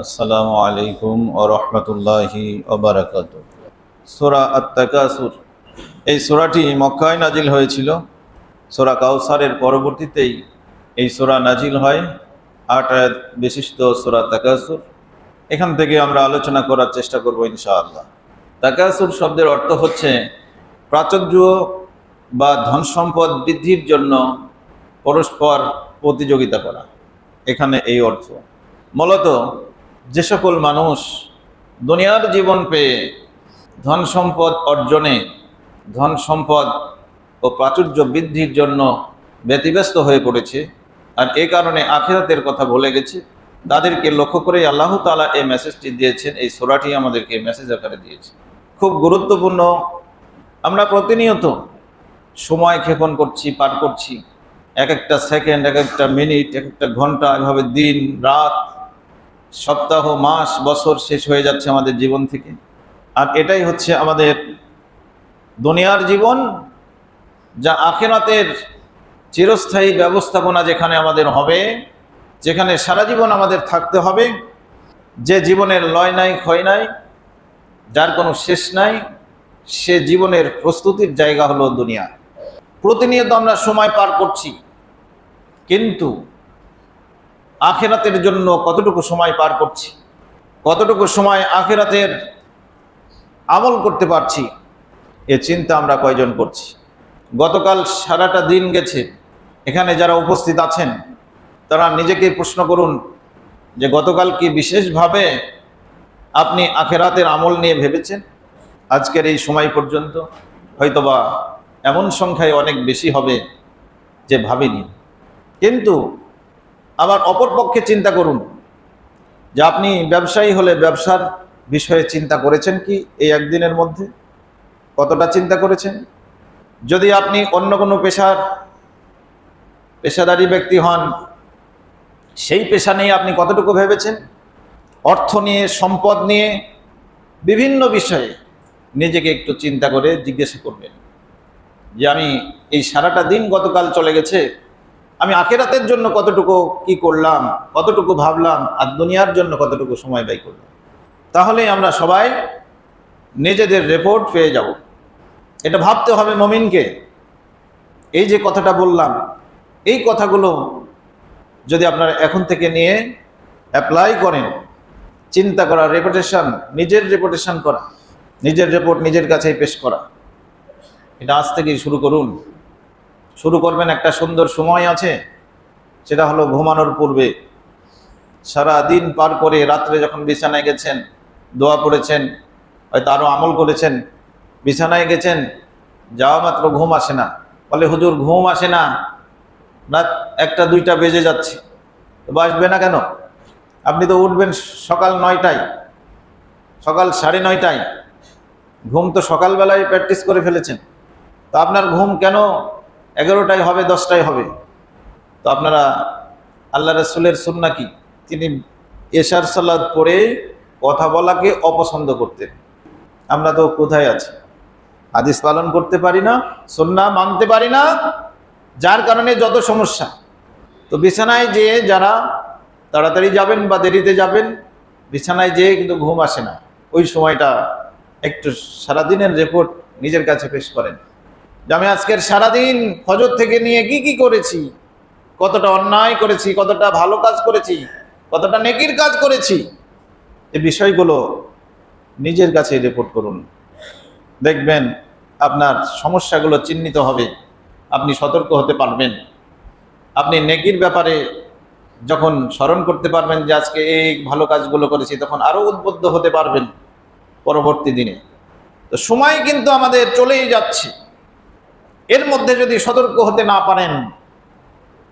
আসসালামু আলাইকুম ওয়া রাহমাতুল্লাহি ওয়া বারাকাতুহু। সূরা আত-তাকাসুর, এই সূরাটি মক্কায় নাজিল হয়েছিল। সূরা কাউসারের পরবর্তীতেই এই সূরা নাজিল হয়। ৮ আয়াত বিশিষ্ট সূরা তাকাসুর। এখান থেকে আমরা আলোচনা করার চেষ্টা করব ইনশাআল্লাহ। তাকাসুর শব্দের অর্থ হচ্ছে প্রাচুর্য বা ধন সম্পদ বৃদ্ধির জন্য পরস্পর প্রতিযোগিতা করা। এখানে এই অর্থ। মূলত যে সকল মানুষ দুনিয়ার জীবন পেয়ে ধন সম্পদ অর্জনে, ধন সম্পদ ও প্রাচুর্য বৃদ্ধির জন্য ব্যতিব্যস্ত হয়ে পড়েছে, আর এই কারণে আখিরাতের কথা ভুলে গেছে, তাদেরকে লক্ষ্য করে আল্লাহ তাআলা এই মেসেজটি দিয়েছেন। এই সূরাটি আমাদেরকে মেসেজ আকারে দিয়েছে, খুব গুরুত্বপূর্ণ। আমরা প্রতিনিয়ত সময় ক্ষেপণ করছি, পার করছি, এক একটা সেকেন্ড, এক একটা মিনিট, এক একটা ঘন্টা, এভাবে দিন রাত, সপ্তাহ, মাস, বছর শেষ হয়ে যাচ্ছে আমাদের জীবন থেকে। আর এটাই হচ্ছে আমাদের দুনিয়ার জীবন, যা আখিরাতের চিরস্থায়ী ব্যবস্থাপনা যেখানে আমাদের হবে, যেখানে সারা জীবন আমাদের থাকতে হবে, যে জীবনের লয় নাই, ক্ষয় নাই, যার কোনো শেষ নাই, সে জীবনের প্রস্তুতির জায়গা হলো দুনিয়া। প্রতিনিয়ত আমরা সময় পার করছি, কিন্তু আখিরাতের জন্য কতটুকু সময় পার করছি, কতটুকু সময় আখিরাতের আমল করতে পারছি, এ চিন্তা আমরা কয়জন করছি? গতকাল সারাটা দিন গেছে, এখানে যারা উপস্থিত আছেন তারা নিজেকে প্রশ্ন করুন যে গতকাল কি বিশেষভাবে আপনি আখিরাতের আমল নিয়ে ভেবেছেন? আজকের এই সময় পর্যন্ত হয়তোবা এমন সংখ্যায় অনেক বেশি হবে যে ভাবিনি। কিন্তু আবার অপরপক্ষে চিন্তা করুন যে আপনি ব্যবসায়ী হলে ব্যবসার বিষয়ে চিন্তা করেছেন কি এই একদিনের মধ্যে? কতটা চিন্তা করেছেন? যদি আপনি অন্য কোনো পেশাদারী ব্যক্তি হন, সেই পেশা নিয়ে আপনি কতটুকু ভেবেছেন? অর্থ নিয়ে, সম্পদ নিয়ে, বিভিন্ন বিষয়ে নিজেকে একটু চিন্তা করে জিজ্ঞাসা করবেন যে আমি এই সারাটা দিন গতকাল চলে গেছে, আমি আখিরাতের জন্য কতটুকু কি করলাম, কতটুকু ভাবলাম, আর দুনিয়ার জন্য কতটুকু সময় ব্যয় করলাম। তাহলে আমরা সবাই নিজেদের রিপোর্ট পেয়ে যাব। এটা ভাবতে হবে মুমিনকে। এই যে কথাটা বললাম, এই কথাগুলো যদি আপনারা এখন থেকে নিয়ে অ্যাপ্লাই করেন, চিন্তা করা, নিজের রেপুটেশন করা, নিজের রিপোর্ট নিজের কাছেই পেশ করা, এটা আজ থেকেই শুরু করুন। শুরু করবেন, একটা সুন্দর সময় আছে, সেটা হলো ঘুমানোর পূর্বে। সারা দিন পার করে রাত্রে যখন বিছানায় গেছেন, দোয়া পড়েছেন, হয়তো আরও আমল করেছেন, বিছানায় গেছেন, যাওয়া মাত্র ঘুম আসে না। বলে হুজুর ঘুম আসে না, রাত 1টা 2টা বেজে যাচ্ছে। তো আসবে না কেন? আপনি তো উঠবেন সকাল 9টায়, সকাল 9:30টায়। ঘুম তো সকালবেলায় প্র্যাকটিস করে ফেলেছেন, তো আপনার ঘুম কেন 11টায় হবে, 10টায় হবে? তো আপনারা আল্লাহ রাসূলের সুন্নাহ কি? তিনি এশার সালাত পড়ে কথা বলাকে অপছন্দ করতেন। আমরা তো কোথায় আছি? হাদিস পালন করতে পারি না, সুন্নাহ মানতে পারি না, যার কারণে যত সমস্যা। তো বিছানায় যেয়ে যারা তাড়াতাড়ি যাবেন বা দেরিতে যাবেন, বিছানায় যেয়ে কিন্তু ঘুম আসে না, ওই সময়টা একটু সারাদিনের রিপোর্ট নিজের কাছে পেশ করেন যে আমি আজকের সারাদিন ফজর থেকে নিয়ে কি কি করেছি, কতটা অন্যায় করেছি, কতটা ভালো কাজ করেছি, কতটা নেকির কাজ করেছি, এই বিষয়গুলো নিজের কাছে রিপোর্ট করুন। দেখবেন আপনার সমস্যাগুলো চিহ্নিত হবে, আপনি সতর্ক হতে পারবেন। আপনি নেকির ব্যাপারে যখন স্মরণ করতে পারবেন যে আজকে এই ভালো কাজগুলো করেছি, তখন আরও উদ্বুদ্ধ হতে পারবেন পরবর্তী দিনে। তো সময় কিন্তু আমাদের চলেই যাচ্ছে, এর মধ্যে যদি সতর্ক হতে না পারেন,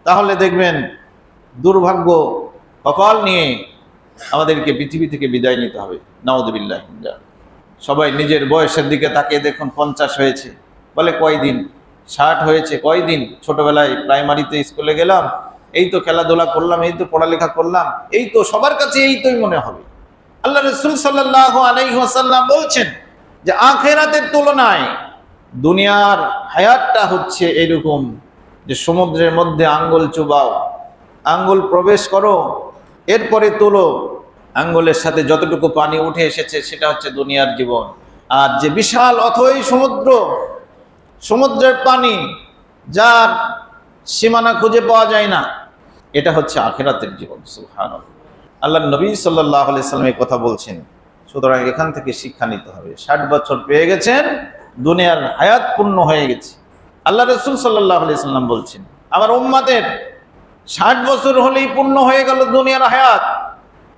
তাহলে দেখবেন দুর্ভাগ্য কপাল নিয়ে আমাদেরকে পৃথিবী থেকে বিদায় নিতে হবে। নাউযুবিল্লাহ। সবাই নিজের বয়সের দিকে তাকিয়ে দেখুন, 50 হয়েছে, বলে কয়দিন, 60 হয়েছে কয়দিন, ছোটবেলায় প্রাইমারিতে স্কুলে গেলাম, এই তো খেলাধুলা করলাম, এই তো পড়ালেখা করলাম, এই তো সবার কাছে এই তোই মনে হবে। আল্লাহ রাসূল সাল্লাল্লাহু আলাইহি ওয়াসাল্লাম বলছেন যে আখিরাতের তুলনায় দুনিয়ার হায়াতটা হচ্ছে এরকম যে সমুদ্রের মধ্যে আঙ্গুল চুবাও, আঙ্গুল প্রবেশ করো, এরপরে তোলো, আঙ্গুলের সাথে যতটুকু পানি উঠে এসেছে সেটা হচ্ছে দুনিয়ার জীবন। আর যে বিশাল অথই সমুদ্র, সমুদ্রের পানি যার সীমানা খুঁজে পাওয়া যায় না, এটা হচ্ছে আখিরাতের জীবন। সুবহানাল্লাহ। আল্লাহ নবী সাল্লাল্লাহু আলাইহি সাল্লাম এই কথা বলছেন। সুতরাং এখান থেকে শিক্ষা নিতে হবে। 60 বছর পেয়ে গেছেন, দুনিয়ার হায়াত পূর্ণ হয়ে গেছে। আল্লাহ রাসূল সাল্লাল্লাহু আলাইহি সাল্লাম বলছেন, আমার উম্মতের 60 বছর হলেই পূর্ণ হয়ে গেল দুনিয়ার হায়াত।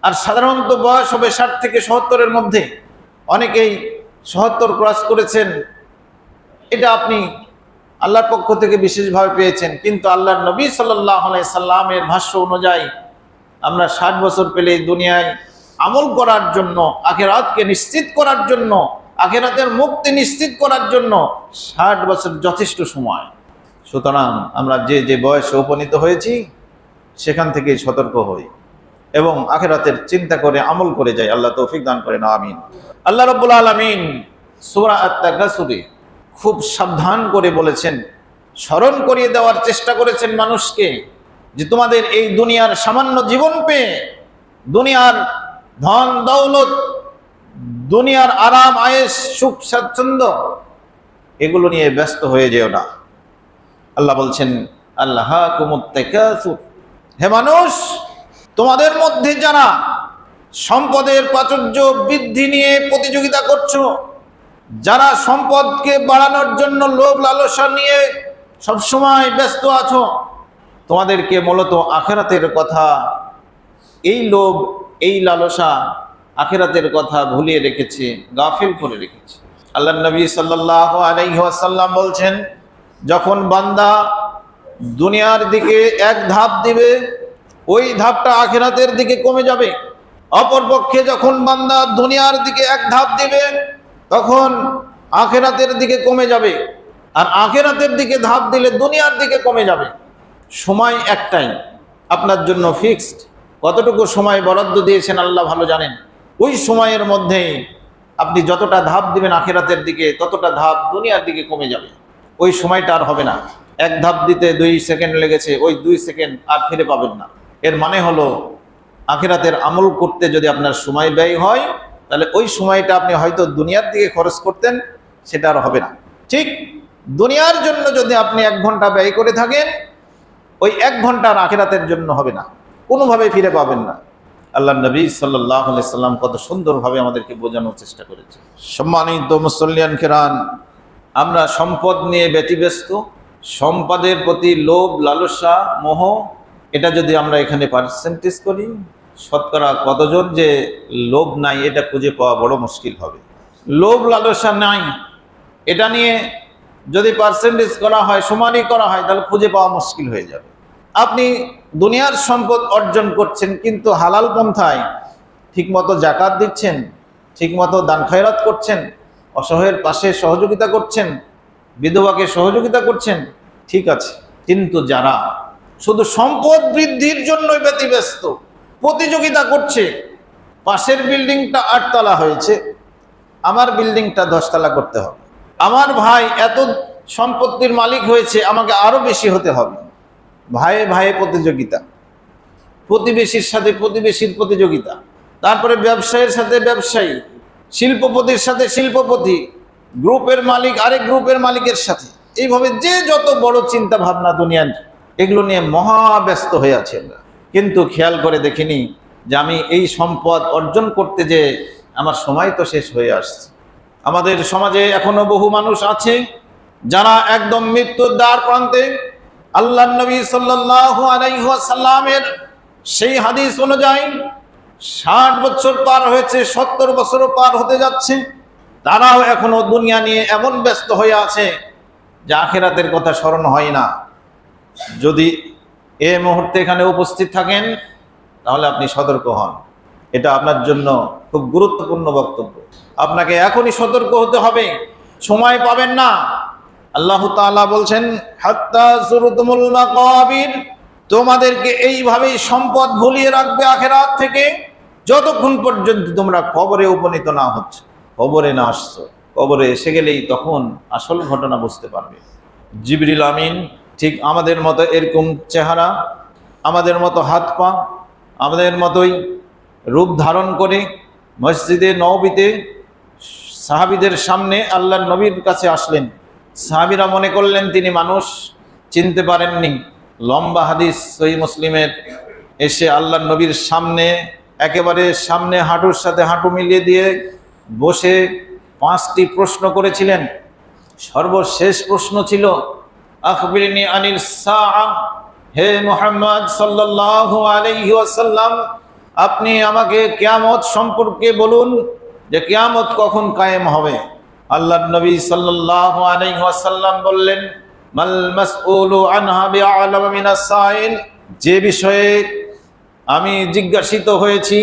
আর সাধারণত বয়স হবে 60 থেকে 70-এর মধ্যে। অনেকেই 70 ক্রস করেছেন, এটা আপনি আল্লাহর পক্ষ থেকে বিশেষভাবে পেয়েছেন। কিন্তু আল্লাহর নবী সাল্লাল্লাহু আলাইহি সাল্লামের ভাষ্য অনুযায়ী আমরা 60 বছর পেলে দুনিয়ায় আমল করার জন্য, আখিরাতকে নিশ্চিত করার জন্য, আখিরাতের মুক্তি নিশ্চিত করার জন্য 60 বছর যথেষ্ট সময়। সুতরাং আমরা যে যে বয়সে উপনীত হয়েছি সেখান থেকেই সতর্ক হই এবং আখিরাতের চিন্তা করে আমল করে যাই। আল্লাহ তৌফিক দান করেন, আমিন। আল্লাহ রাব্বুল আলামিন সূরা আত-তাকাসুরে খুব সাবধান করে বলেছেন, স্মরণ করিয়ে দেওয়ার চেষ্টা করেছেন মানুষকে যে তোমাদের এই দুনিয়ার সামান্য জীবন পেয়ে, দুনিয়ার ধন দৌলত, দুনিয়ার আরাম আয়েশ, সুখ স্বাচ্ছন্দ্য, এগুলো নিয়ে ব্যস্ত হয়ে যেও না। আল্লাহ বলছেন, আল্লাহাকুমুত তাকাসুর, হে মানুষ, তোমাদের মধ্যে যারা সম্পদের প্রাচুর্য বৃদ্ধি নিয়ে প্রতিযোগিতা করছো, যারা সম্পদকে বাড়ানোর জন্য লোভ লালসা নিয়ে সবসময় ব্যস্ত আছো, তোমাদেরকে মূলত আখিরাতের কথা, এই লোভ, এই লালসা আখিরাতের কথা ভুলিয়ে রেখেছে, গাফিল করে রেখেছে। আল্লাহ নবী সাল্লাল্লাহু আলাইহি ওয়াসাল্লাম বলছেন, যখন বান্দা দুনিয়ার দিকে এক ধাপ দিবে, ওই ধাপটা আখিরাতের দিকে কমে যাবে। অপরপক্ষে যখন বান্দা দুনিয়ার দিকে এক ধাপ দিবে, তখন আখিরাতের দিকে কমে যাবে। আর আখিরাতের দিকে ধাপ দিলে দুনিয়ার দিকে কমে যাবে। সময় একটাই আপনার জন্য ফিক্সড। কতটুকু সময় বরাদ্দ দিয়েছেন আল্লাহ ভালো জানেন। ওই সময়ের মধ্যেই আপনি যতটা ধাপ দিবেন আখিরাতের দিকে, ততটা ধাপ দুনিয়ার দিকে কমে যাবে। ওই সময়টা আর হবে না। এক ধাপ দিতে 2 সেকেন্ড লেগেছে, ওই 2 সেকেন্ড আর ফিরে পাবেন না। এর মানে হলো আখিরাতের আমল করতে যদি আপনার সময় ব্যয় হয়, তাহলে ওই সময়টা আপনি হয়তো দুনিয়ার দিকে খরচ করতেন, সেটা আর হবে না। ঠিক দুনিয়ার জন্য যদি আপনি 1 ঘন্টা ব্যয় করে থাকেন, ওই 1 ঘন্টা আর আখিরাতের জন্য হবে না, কোনোভাবে ফিরে পাবেন না। আল্লাহ নবী সাল্লাল্লাহু আলাইহি সাল্লাম কত সুন্দরভাবে আমাদেরকে বোঝানোর চেষ্টা করেছে। সম্মানিত মুসল্লিয়ান কিরাম, আমরা সম্পদ নিয়ে ব্যতিব্যস্ত, সম্পদের প্রতি লোভ লালসা মোহ, এটা যদি আমরা এখানে পার্সেন্টেজ করি, শতকরা কতজন যে লোভ নাই এটা খুঁজে পাওয়া বড় মুশকিল হবে। লোভ লালসা নাই, এটা নিয়ে যদি পার্সেন্টেজ করা হয়, সমানই করা হয়, তাহলে খুঁজে পাওয়া মুশকিল হয়ে যাবে। আপনি দুনিয়ার সম্পদ অর্জন করছেন, কিন্তু হালাল পন্থায় ঠিকমতো জাকাত দিচ্ছেন, ঠিকমতো দান খয়রাত করছেন, অসহায়ের পাশে সহযোগিতা করছেন, বিধবাকে সহযোগিতা করছেন, ঠিক আছে। কিন্তু যারা শুধু সম্পদ বৃদ্ধির জন্যই ব্যতিব্যস্ত, প্রতিযোগিতা করছে, পাশের বিল্ডিংটা 8 তলা হয়েছে, আমার বিল্ডিংটা 10 তলা করতে হবে, আমার ভাই এত সম্পত্তির মালিক হয়েছে, আমাকে আরো বেশি হতে হবে, ভাইয়ে ভাইয়ে প্রতিযোগিতা, প্রতিবেশীর সাথে প্রতিবেশীর প্রতিযোগিতা, তারপরে ব্যবসায়ীর সাথে ব্যবসায়ী, শিল্পপতির সাথে শিল্পপতি, গ্রুপের মালিক আরেক গ্রুপের মালিকের সাথে, এইভাবে যে যত বড় চিন্তা ভাবনা দুনিয়ার, এগুলো নিয়ে মহাব্যস্ত হয়ে আছে আমরা। কিন্তু খেয়াল করে দেখিনি যে আমি এই সম্পদ অর্জন করতে যে আমার সময় তো শেষ হয়ে আসছে। আমাদের সমাজে এখনো বহু মানুষ আছে যারা একদম মৃত্যুর দ্বার প্রান্তে। আল্লাহ নবী সাল্লাল্লাহু আলাইহি ওয়াসাল্লামের সেই হাদিস অনুযায়ী 60 বছর পার হয়েছে, 70 বছরও পার হতে যাচ্ছে, তারাও এখনো দুনিয়া নিয়ে এমন ব্যস্ত হয়ে আছে যে আখিরাতের কথা স্মরণ হয় না। যদি এই মুহূর্তে এখানে উপস্থিত থাকেন, তাহলে আপনি সতর্ক হন। এটা আপনার জন্য খুব গুরুত্বপূর্ণ বক্তব্য। আপনাকে এখনই সতর্ক হতে হবে, সময় পাবেন না। আল্লাহ তাআলা বলছেন, হাত্তা যুরতুমুল মাকাবির, তোমাদেরকে এইভাবেই সম্পদ ভুলিয়ে রাখবে আখিরাত থেকে, যতক্ষণ পর্যন্ত তোমরা কবরে উপনীত না হচ্ছ, কবরে না আসছো। কবরে এসে গেলেই তখন আসল ঘটনা বুঝতে পারবে। জিবরিল আমিন ঠিক আমাদের মতো এরকম চেহারা, আমাদের মতো হাত পা, আমাদের মতোই রূপ ধারণ করে মসজিদে নববীতে সাহাবীদের সামনে আল্লাহর নবীর কাছে আসলেন। সাহাবীরা মনে করলেন তিনি মানুষ, চিনতে পারেননি। লম্বা হাদিস সহিহ মুসলিমের, এসে আল্লাহর নবীর সামনে একেবারে সামনে হাঁটুর সাথে হাঁটু মিলিয়ে দিয়ে বসে 5টি প্রশ্ন করেছিলেন। সর্বশেষ প্রশ্ন ছিল, আখবিরনি আনিল সাআ, হে মুহাম্মদ সাল্লাল্লাহু আলাইহি ওয়াসাল্লাম, আপনি আমাকে কিয়ামত সম্পর্কে বলুন যে কিয়ামত কখন কায়েম হবে। আল্লাহর নবী সাল্লাল্লাহু আলাইহি ওয়াসাল্লাম বললেন, মাল মাসউলু আনহা বিআলাম মিনাস সাইল, যে বিষয়ে আমি জিজ্ঞাসিত হয়েছি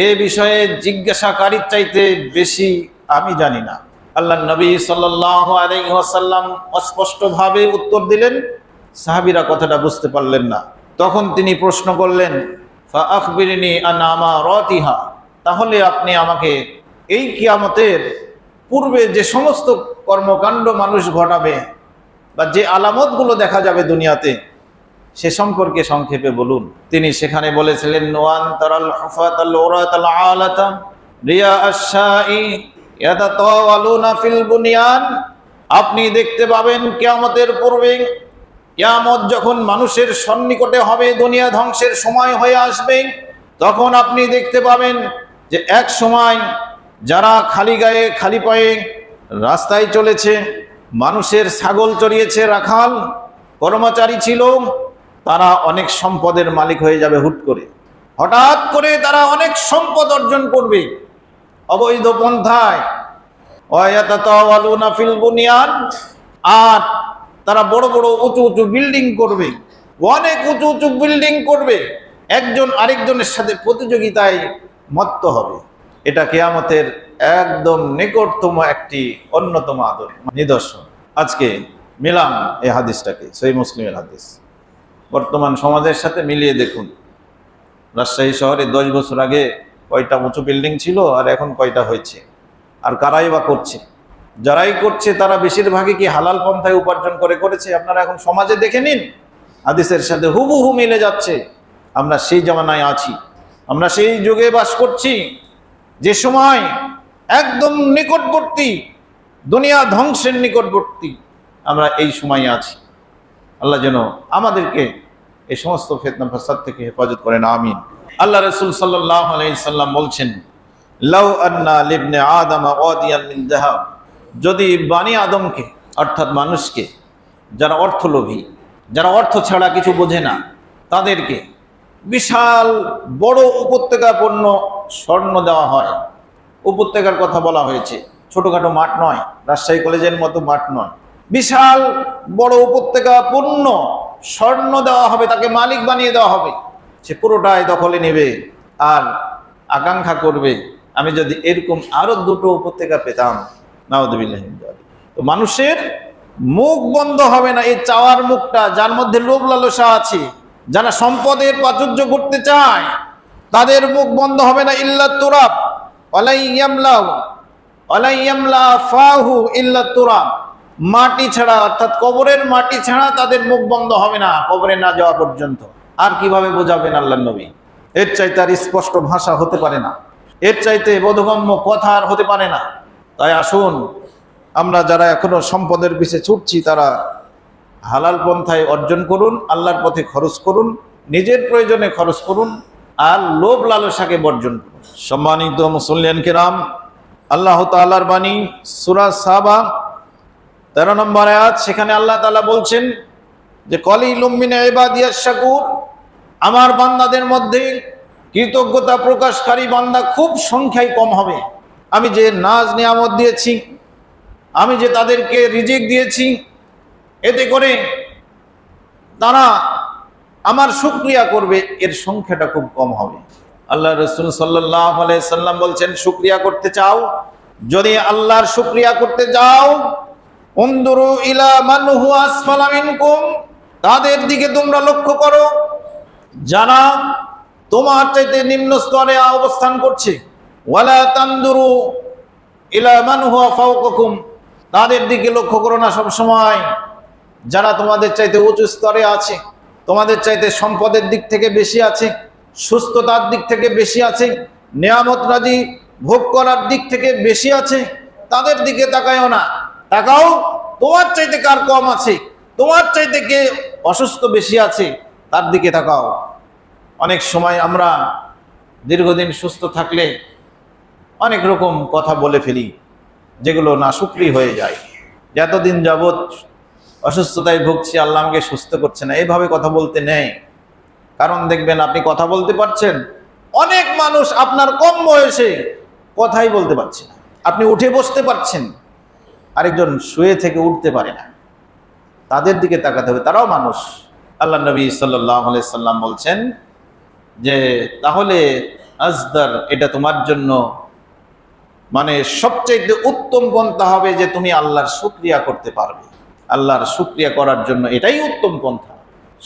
এ বিষয়ে জিজ্ঞাসাকারীর চাইতে বেশি আমি জানি না। আল্লাহর নবী সাল্লাল্লাহু আলাইহি ওয়াসাল্লাম স্পষ্টভাবে উত্তর দিলেন। সাহাবীরা কথাটা বুঝতে পারলেন না। তখন তিনি প্রশ্ন করলেন, ফা আখবিরনি আন আমারাতিহা, তাহলে আপনি আমাকে এই কিয়ামতের পূর্বে যে সমস্ত কর্মকাণ্ড মানুষ ঘটাবে বা যে আলামতগুলো দেখা যাবে দুনিয়াতে সে সম্পর্কে সংক্ষেপে বলুন। তিনি সেখানে বলেছিলেন, ওয়ান তারাল হুফাতাল উরাতাল আলাতা রিয়া আশ-শাই ইয়াতাতাওয়ালুনা ফিল বুনিয়ান, আপনি দেখতে পাবেন কিয়ামতের পূর্বে, কিয়ামত যখন মানুষের সন্নিকটে হবে, দুনিয়া ধ্বংসের সময় হয়ে আসবে, তখন আপনি দেখতে পাবেন যে এক সময় যারা খালি গায়ে খালি পায়ে রাস্তায় চলেছে, মানুষের ছাগল চড়িয়েছে, রাখাল কর্মচারী ছিল, তারা অনেক সম্পদের মালিক হয়ে যাবে। হঠাৎ করে তারা অনেক সম্পদ অর্জন করবে অবৈধ পন্থায়। ওয়ায়াতাতাওয়ালুনা ফিল বুনিয়ান, আর তারা বড় বড় উঁচু উঁচু বিল্ডিং করবে, অনেক উঁচু উঁচু বিল্ডিং করবে, একজন আরেকজনের সাথে প্রতিযোগিতায় মত্ত হবে। এটা কিয়ামতের একদম নিকটতম একটি অন্যতম নিদর্শন। আজকে মিলাম এই হাদিসটাকে, সহিহ মুসলিমের হাদিস, বর্তমান সমাজের সাথে মিলিয়ে দেখুন। রাজশাহী শহরে 10 বছর আগে কয়টা উঁচু বিল্ডিং ছিল আর এখন কয়টা হয়েছে, আর কারাই বা করছে? যারাই করছে তারা বেশিরভাগই কি হালাল পন্থায় উপার্জন করেছে? আপনারা এখন সমাজে দেখে নিন, হাদিসের সাথে হুবহু মিলে যাচ্ছে। আমরা সেই জামানায় আছি, আমরা সেই যুগে বাস করছি যে সময় একদম নিকটবর্তী, দুনিয়া ধ্বংসের নিকটবর্তী আমরা এই সময়ে আছি। আল্লাহ যেন আমাদেরকে এই সমস্ত ফিতনা ফাসাদ থেকে হেফাজত করেন, আমিন। আল্লাহ রাসূল সাল্লাল্লাহু আলাইহি সাল্লাম বলছেন, লাউ আন্না লিবনে আদম ওয়াদিয়ান মিন যাহাব, যদি বানি আদমকে অর্থাৎ মানুষকে, যারা অর্থলোভী, যারা অর্থ ছাড়া কিছু বোঝে না, তাদেরকে বিশাল বড় উপত্যকাপূর্ণ স্বর্ণ দেওয়া হয়। উপত্যকার কথা বলা হয়েছে, ছোটখাটো মাঠ নয়, রাজশাহী কলেজের মতো মাঠ নয়, বিশাল বড় উপত্যকাপূর্ণ স্বর্ণ দেওয়া হবে, তাকে মালিক বানিয়ে দেওয়া হবে। সে পুরোটাই দখলে নেবে আর আকাঙ্ক্ষা করবে, আমি যদি এরকম আরো 2টো উপত্যকা পেতাম। নাউযুবিল্লাহি মিন যালিক। তো মানুষের মুখ বন্ধ হবে না, এই চাওয়ার মুখটা, যার মধ্যে লোভ লালসা আছে, যারা সম্পদের প্রাচুর্য করতে চায়, তাদের মুখ বন্ধ হবে না। ইল্লা তুরাব ওয়ালাই ইয়ামলা ফাহু ইল্লা তুরাব, মাটি ছাড়া অর্থাৎ কবরের মাটি ছাড়া তাদের মুখ বন্ধ হবে না কবরে না যাওয়া পর্যন্ত। আর কিভাবে বোঝাবেন আল্লাহর নবী? এর চাইতে আর স্পষ্ট ভাষা হতে পারে না, এর চাইতে বোধগম্য কথা আর হতে পারে না। তাই আসুন, আমরা যারা এখনো সম্পদের পিছে ছুটছি, তারা হালাল পন্থায় অর্জন করুন, আল্লাহর পথে খরচ করুন, নিজের প্রয়োজনে খরচ করুন, আর লোভ লালসাকে বর্জন করুন। সম্মানিত মুসল্লিয়ান কিরাম, আল্লাহ তাআলার বাণী সূরা সাবা 13 নম্বর আয়াত, সেখানে আল্লাহ তাআলা বলছেন যে কলিলুম মিন ইবাদিয়াশ শাকুর, আমার বান্দাদের মধ্যে কৃতজ্ঞতা প্রকাশকারী বান্দা খুব সংখ্যায় কম হবে। আমি যে নাজ নিয়ামত দিয়েছি, আমি যে তাদেরকে রিজিক দিয়েছি, এতে করে তারা আমার শুকরিয়া করবে, এর সংখ্যাটা খুব কম হবে। আল্লাহ রাসূল সাল্লাল্লাহু আলাইহি সাল্লাম বলছেন, শুকরিয়া করতে চাও, যদি আল্লাহর শুকরিয়া করতে যাও, উনদুরু ইলা মান হুয়া আসফালা মিনকুম, তাদের দিকে তোমরা লক্ষ্য করো যারা তোমার চাইতে নিম্ন স্তরে অবস্থান করছে। ওয়ালা তানদুরু ইলা মান হুয়া ফাওকাকুম, তাদের দিকে লক্ষ্য করো না সব সময় যারা তোমাদের চাইতে উঁচু স্তরে আছে, তোমাদের চাইতে সম্পদের দিক থেকে বেশি আছে, সুস্থতার দিক থেকে বেশি আছে, নেয়ামত রাজি ভোগ করার দিক থেকে বেশি আছে, তাদের দিকে তাকায়ও না। তাকাও তোমার চাইতে কার কম আছে, তোমার চাইতে কে অসুস্থ বেশি আছে, তার দিকে তাকাও। অনেক সময় আমরা দীর্ঘদিন সুস্থ থাকলে অনেক রকম কথা বলে ফেলি, যেগুলো নাশুকরি হয়ে যায়। যতদিন যাবৎ অসুস্থতায় ভুগছি, আল্লাহ আমাকে সুস্থ করছে না, এইভাবে কথা বলতে নেই। কারণ দেখবেন আপনি কথা বলতে পারছেন, অনেক মানুষ আপনার কম বয়সে কথাই বলতে পারছে না। আপনি উঠে বসতে পারছেন, আরেকজন শুয়ে থেকে উঠতে পারে না। তাদের দিকে তাকাতে হবে, তারাও মানুষ। আল্লাহ নবী সাল্লাল্লাহু আলাইহি সাল্লাম বলছেন যে তাহলে আজদার, এটা তোমার জন্য মানে সবচেয়ে উত্তম পন্থা হবে যে তুমি আল্লাহর শুকরিয়া করতে পারবে। আল্লাহর শুকরিয়া করার জন্য এটাই উত্তম পন্থা।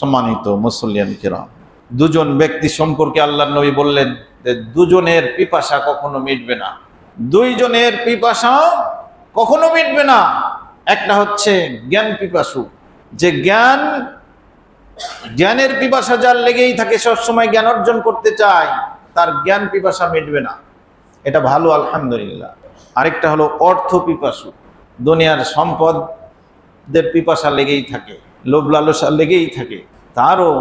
সম্মানিত মুসল্লিয়ান কিরাম, দুজন ব্যক্তি সম্পর্কে আল্লাহর নবী বললেন যে দুজনের পিপাসা কখনো মিটবে না। দুইজনের পিপাসা কখনো মিটবে না। একটা হচ্ছে জ্ঞান পিপাসু, যে জ্ঞানের পিপাসা যার লেগেই থাকে, সবসময় জ্ঞান অর্জন করতে চায়, তার জ্ঞান পিপাসা মিটবে না, এটা ভালো, আলহামদুলিল্লাহ। আরেকটা হলো অর্থ পিপাসু, দুনিয়ার সম্পদের পিপাসা লেগেই থাকে, লোভ লালসা লেগেই থাকে, তারও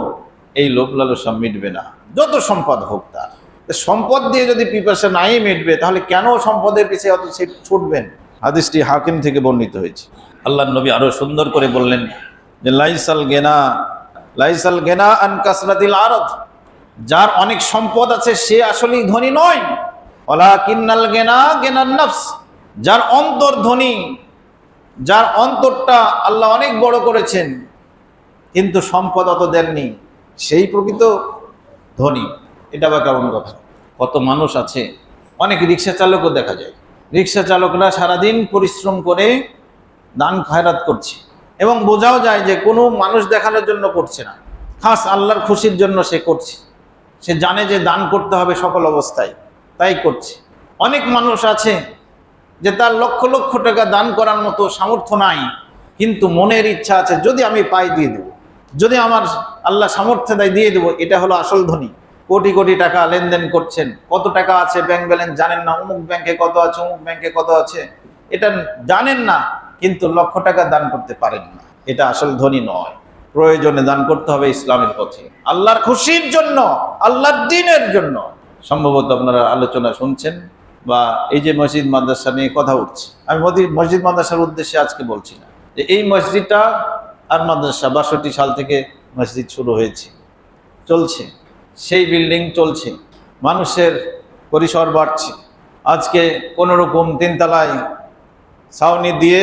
এই লোভ লালসা মিটবে না, যত সম্পদ হোক তার। সম্পদ দিয়ে যদি পিপাসা নাই মিটবে, তাহলে কেন সম্পদের পিছিয়ে অত ছুটবেন? হাদিসটি হাকিম থেকে বর্ণিত হয়েছে। আল্লাহ নবী আরো সুন্দর করে বললেন যে লাইসাল গেনা আন কাসরাতিল আরদ, যার অনেক সম্পদ আছে সে আসলেই ধনী নয়। ওয়ালাকিন্নাল গেনা গেনান নফস, যার অন্তর ধনী, যার অন্তরটা আল্লাহ অনেক বড় করেছেন কিন্তু সম্পদ অত দেননি, সেই প্রকৃত ধনী। এটা বা কেমন কথা? কত মানুষ আছে, অনেক রিক্সা চালকও দেখা যায়, রিক্সা চালকরা সারাদিন পরিশ্রম করে দান খয়রাত করছে, এবং বোঝাও যায় যে কোনো মানুষ দেখানোর জন্য করছে না, খাস আল্লাহর খুশির জন্য সে করছে। সে জানে যে দান করতে হবে সকল অবস্থায়, তাই করছে। অনেক মানুষ আছে যে তার লক্ষ লক্ষ টাকা দান করার মতো সামর্থ্য নাই, কিন্তু মনের ইচ্ছা আছে যদি আমি পাই দিয়ে দেব, যদি আমার আল্লাহ সামর্থ্য দেয় দিয়ে দেবো। এটা হলো আসল ধনী। কোটি কোটি টাকা লেনদেন করছেন, কত টাকা আছে ব্যাংক ব্যালেন্স জানেন না, অমুক ব্যাংকে কত আছে, অমুক ব্যাংকে কত আছে, এটা জানেন না, কিন্তু লক্ষ টাকা দান করতে পারেন না, এটা আসল ধনী নয়। প্রয়োজনে দান করতে হবে ইসলামের পথে, আল্লাহর খুশির জন্য, আল্লাহর দ্বীনের জন্য। সম্ভবত আপনারা আলোচনা শুনছেন বা এই যে মসজিদ মাদ্রাসা নিয়ে কথা উঠছে, আমি মসজিদ মাদ্রাসার উদ্দেশ্যে আজকে বলছি না, যে এই মসজিদটা আর মাদ্রাসা 62 সাল থেকে মসজিদ শুরু হয়েছে, চলছে, সেই বিল্ডিং চলছে, মানুষের পরিসর বাড়ছে। আজকে কোনোরকম 3 তলায় ছাউনি দিয়ে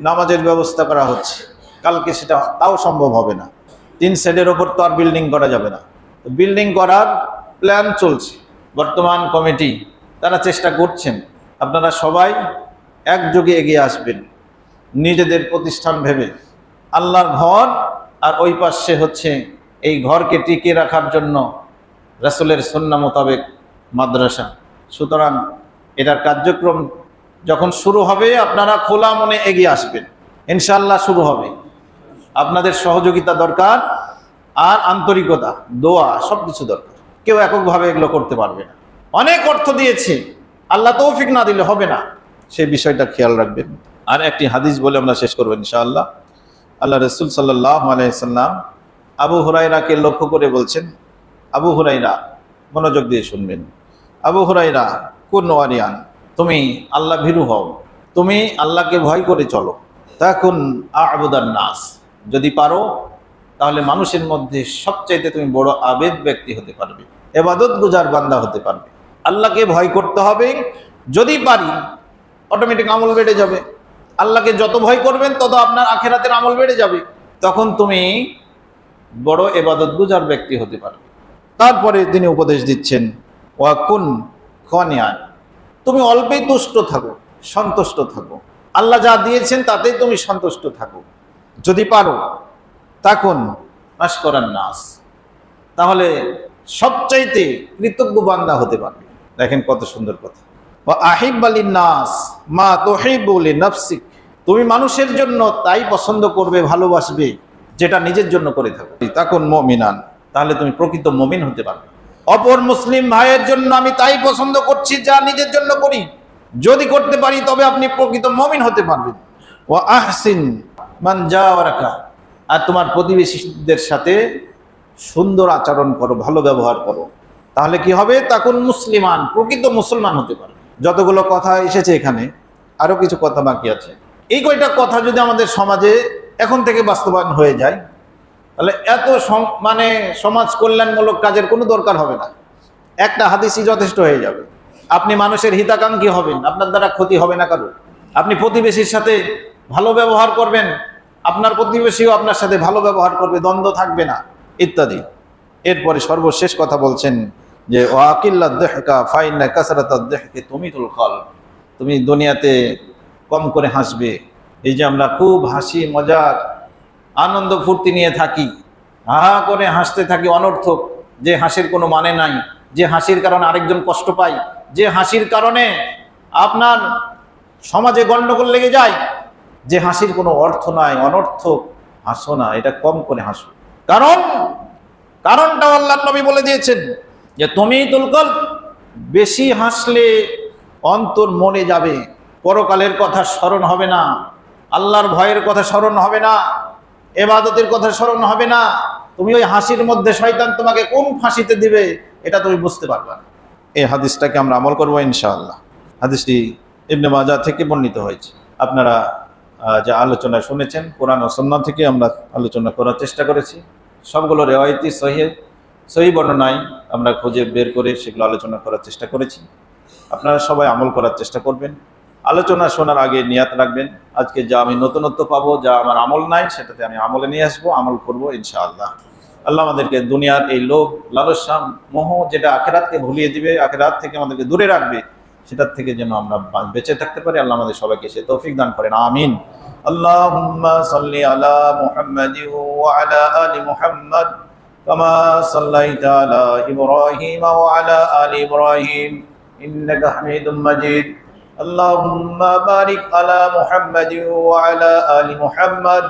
নামাজের ব্যবস্থা করা হচ্ছে, কালকে সেটা তাও সম্ভব হবে না। 3 শেডের ওপর তো আর বিল্ডিং করা যাবে না। বিল্ডিং করার প্ল্যান চলছে, বর্তমান কমিটি তারা চেষ্টা করছেন। আপনারা সবাই একযোগে এগিয়ে আসবেন, নিজেদের প্রতিষ্ঠান ভেবে। আল্লাহর ঘর আর ওই পাশে হচ্ছে এই ঘরকে টিকিয়ে রাখার জন্য রাসূলের সুন্নাহ মোতাবেক মাদ্রাসা। সুতরাং এটার কার্যক্রম যখন শুরু হবে আপনারা খোলা মনে এগিয়ে আসবেন, ইনশাআল্লাহ শুরু হবে। আপনাদের সহযোগিতা দরকার, আর আন্তরিকতা, দোয়া, সব কিছু দরকার। কেউ এককভাবে এগুলো করতে পারবে না। অনেক অর্থ দিয়েছে, আল্লাহ তৌফিক না দিলে হবে না, সেই বিষয়টা খেয়াল রাখবেন। আর একটি হাদিস বলে আমরা শেষ করবো ইনশাআল্লাহ। আল্লাহ রাসূল সাল্লাল্লাহু আলাইহি সাল্লাম আবু হুরায়রাকে লক্ষ্য করে বলছেন, আবু হুরায়রা, মনোযোগ দিয়ে শুনবেন, আবু হুরায়রা কুন ওয়ারিয়ান, তুমি আল্লাহ ভীরু হও, তুমি আল্লাহকে ভয় করে চলো। তাকুন আ'বুদান নাস, যদি পারো তাহলে মানুষের মধ্যে সবচাইতে তুমি বড় আবেদ ব্যক্তি হতে পারবে, ইবাদত গুজার বান্দা হতে পারবে। আল্লাহকে ভয় করতে হবে, যদি পারি অটোমেটিক আমল বেড়ে যাবে। আল্লাহকে যত ভয় করবেন তত আপনার আখিরাতের আমল বেড়ে যাবে, তখন তুমি বড় ইবাদত গুজার ব্যক্তি হতে পারবে। তারপরে তিনি উপদেশ দিচ্ছেন, ওয়াকুন খানিয়ান, তুমি অল্পেই তুষ্ট থাকো, সন্তুষ্ট থাকো, আল্লাহ যা দিয়েছেন তাতেই তুমি সন্তুষ্ট থাকো যদি পারো। তখন নাশকরান নাস, তাহলে সবচাইতে কৃতজ্ঞ বান্দা হতে পারবে। দেখেন কত সুন্দর কথা। ওয়া আহিব্বালিন নাস মা তুহিব্বু লিনাফসিক, তুমি মানুষের জন্য তাই পছন্দ করবে, ভালোবাসবে যেটা নিজের জন্য করে থাকো। তখন মুমিনান, তাহলে তুমি প্রকৃত মুমিন হতে পারবে। অপর মুসলিম ভাইয়ের জন্য আমি তাই পছন্দ করছি যা নিজের জন্য করি। যদি করতে পারি তবে আপনি প্রকৃত মুমিন হতে পারবেন। ওয়া আহসিন মান জাওয়ারাকা, আর তোমার প্রতিবেশীদের সাথে সুন্দর আচরণ করো, ভালো ব্যবহার করো, তাহলে কি হবে? তাকুন মুসলিমান, প্রকৃত মুসলমান হতে পারবে। যতগুলো কথা এসেছে এখানে, আরো কিছু কথা বাকি আছে। এই কয়টা কথা যদি আমাদের সমাজে এখন থেকে বাস্তবায়ন হয়ে যায়, তাহলে এত মানে সমাজ কল্যাণমূলক কাজের কোনো দরকার হবে না। একটা হাদিসই যথেষ্ট হয়ে যাবে। আপনি মানুষের হিতাকাঙ্ক্ষী হবেন, আপনার দ্বারা ক্ষতি হবে না কারো। আপনি প্রতিবেশীর সাথে ভালো ব্যবহার করবেন, আপনার প্রতিবেশীও আপনার সাথে ভালো ব্যবহার করবে, দ্বন্দ্ব থাকবে না, ইত্যাদি। এরপরে সর্বশেষ কথা বলছেন যে ওয়াকিল্লাদ দাহকা ফাইন্না কাসরাতাদ দাহকি তুমিতুল কলব, তুমি দুনিয়াতে কম করে হাসবে। এই যে আমরা খুব হাসি মজাক আনন্দ ফুর্তি নিয়ে থাকি, হা করে হাসতে থাকি অনর্থক, যে হাসির কোনো মানে নাই, যে হাসির কারণে আরেকজন কষ্ট পায়, যে হাসির কারণে আপনার সমাজে গন্ডগোল লেগে যায়, যে হাসির কোনো অর্থ নাই, অনর্থক হাসো না, এটা কম করে হাসো। কারণটা আল্লাহর নবী বলে দিয়েছেন যে তুমিতুল কলব, বেশি হাসলে অন্তর মনে যাবে, পরকালের কথা স্মরণ হবে না, আল্লাহর ভয়ের কথা স্মরণ হবে না, ইবাদতের কথা স্মরণ হবে না। তুমি ওই হাসির মধ্যে শয়তান তোমাকে কোন ফাঁসিতে দিবে এটা তুমি বুঝতে পারবে না। এই হাদিসটাকে আমরা আমল করবো ইনশাআল্লাহ। হাদিসটি ইবনে মাজাহ থেকে বর্ণিত হয়েছে। আপনারা যা আলোচনা শুনেছেন কোরআন ও সুন্নাহ থেকে আমরা আলোচনা করার চেষ্টা করেছি। সবগুলো রিওয়ায়াতি সহিহ বর্ণনায় আমরা খুঁজে বের করে সেগুলো আলোচনা করার চেষ্টা করেছি। আপনারা সবাই আমল করার চেষ্টা করবেন। আলোচনা শোনার আগে নিয়াত রাখবেন, আজকে যা আমি নতুনত্ব পাবো, যা আমার আমল নাই, সেটাতে আমি আমলে নিয়ে আসবো, আমল করবো ইনশাআল্লাহ। আল্লাহ আমাদেরকে দুনিয়ার এই লোভ লালসা মোহ যেটা আখেরাতকে ভুলিয়ে দিবে, আখেরাত থেকে আমাদেরকে দূরে রাখবে, সেটার থেকে যেন আমরা বেঁচে থাকতে পারি। আল্লাহ আমাদের সবাইকে সে তৌফিক দান করেন, আমিন। আল্লাহুম্মা সাল্লি আলা মুহাম্মাদিন ওয়া আলা আলি মুহাম্মাদ কামা সাল্লাইতা আলা ইব্রাহিম ওয়া আলা আলি ইব্রাহিম ইন্নাকা হামিদুম মাজিদ। اللهم بارك على محمد وعلى آل محمد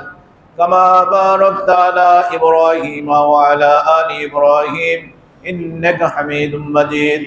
كما باركت على إبراهيم وعلى آل إبراهيم إنك حميد مجيد.